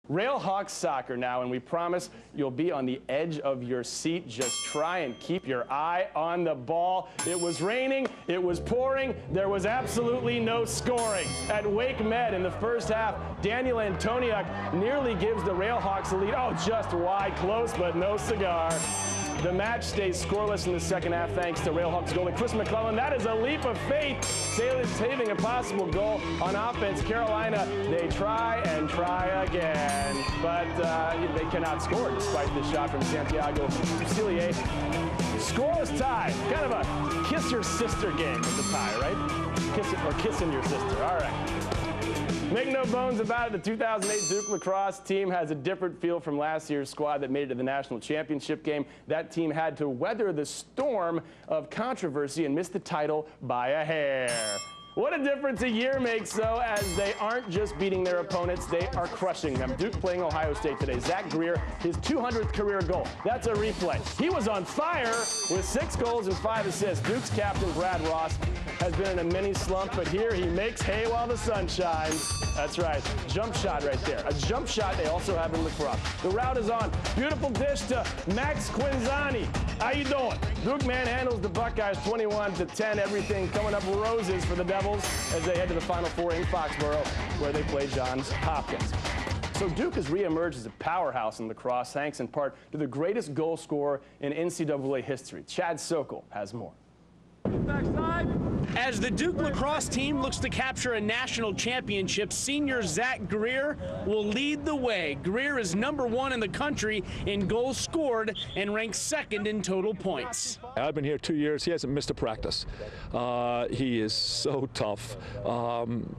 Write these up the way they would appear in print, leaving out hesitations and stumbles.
Railhawks soccer now, and we promise you'll be on the edge of your seat. Just try and keep your eye on the ball. It was raining, it was pouring, there was absolutely no scoring. At Wake Med in the first half, Daniel Antoniuk nearly gives the Railhawks a lead. Oh, just wide, close, but no cigar. The match stays scoreless in the second half thanks to Railhawks goalie Chris McClellan. That is a leap of faith, saving a possible goal on offense. Carolina, they try and try again, but they cannot score despite this shot from Santiago Cliche. Scoreless tie, kind of a kiss your sister game with the tie, right? Kiss it or kissing your sister. All right. Make no bones about it, the 2008 Duke lacrosse team has a different feel from last year's squad that made it to the national championship game. That team had to weather the storm of controversy and miss the title by a hair. What a difference a year makes, though, as they aren't just beating their opponents, they are crushing them. Duke playing Ohio State today. Zach Greer, his 200th career goal. That's a replay. He was on fire with 6 goals and 5 assists. Duke's captain, Brad Ross, has been in a mini slump, but here he makes hay while the sun shines. That's right. Jump shot right there. A jump shot they also have in lacrosse. The route is on. Beautiful dish to Max Quinzani. How you doing? Duke manhandles the Buckeyes 21-10. Everything coming up roses for the Devils as they head to the Final Four in Foxborough, where they play Johns Hopkins. So Duke has reemerged as a powerhouse in lacrosse, thanks in part to the greatest goal scorer in NCAA history. Chad Sokol has more. As the Duke lacrosse team looks to capture a national championship, senior Zach Greer will lead the way. Greer is #1 in the country in goals scored and ranks 2nd in total points. I've been here 2 years. He hasn't missed a practice. He is so tough,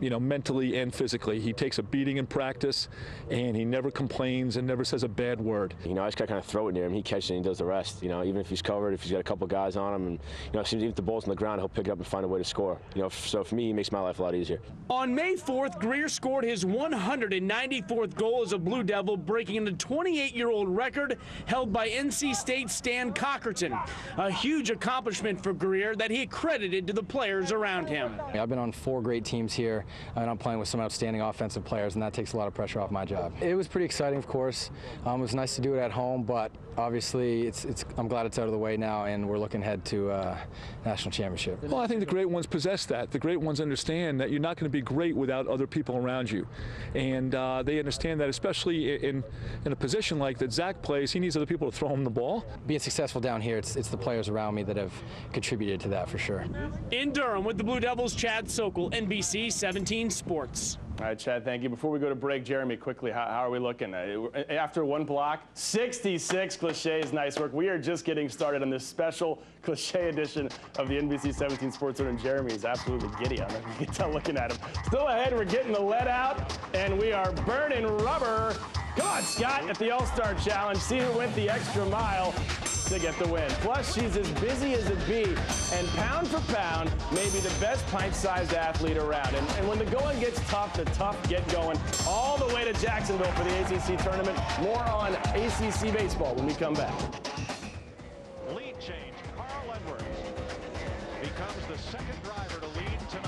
mentally and physically. He takes a beating in practice, and he never complains and never says a bad word. I just got to kind of throw it near him. He catches it and he does the rest. Even if he's covered, if he's got a couple guys on him, and it seems even if the ball's on the ground, he'll pick it up and find a way to score. So for me, he makes my life a lot easier. On May 4th, Greer scored his 194th goal as a Blue Devil, breaking the 28-year-old record held by NC State Stan Cockerton. A huge accomplishment for Greer that he credited to the players around him. I've been on 4 great teams here, and I'm playing with some outstanding offensive players, and that takes a lot of pressure off my job. It was pretty exciting, of course. It was nice to do it at home, but obviously I'm glad it's out of the way now, and we're looking ahead to national championship. Well, I think the great ones possess that. The great ones understand that you're not going to be great without other people around you, and they understand that, especially in a position like that Zach plays. He needs other people to throw him the ball. Being successful down here, it's the players around me that have contributed to that for sure. In Durham with the Blue Devils, Chad Sokol, NBC 17 Sports. All right, Chad, thank you. Before we go to break, Jeremy, quickly, how are we looking? After one block, 66 Cliches, nice work. We are just getting started on this special Cliche edition of the NBC 17 Sports Zone, and Jeremy is absolutely giddy. I don't know if you can tell looking at him. Still ahead, we're getting the lead out, and we are burning rubber. Come on, Scott, at the All-Star Challenge. See who went the extra mile to get the win. Plus, she's as busy as a bee, and pound for pound, maybe the best pint-sized athlete around. And when the going gets tough, the tough get going all the way to Jacksonville for the ACC tournament. More on ACC baseball when we come back. Lead change. Carl Edwards becomes the 2nd driver to lead tonight.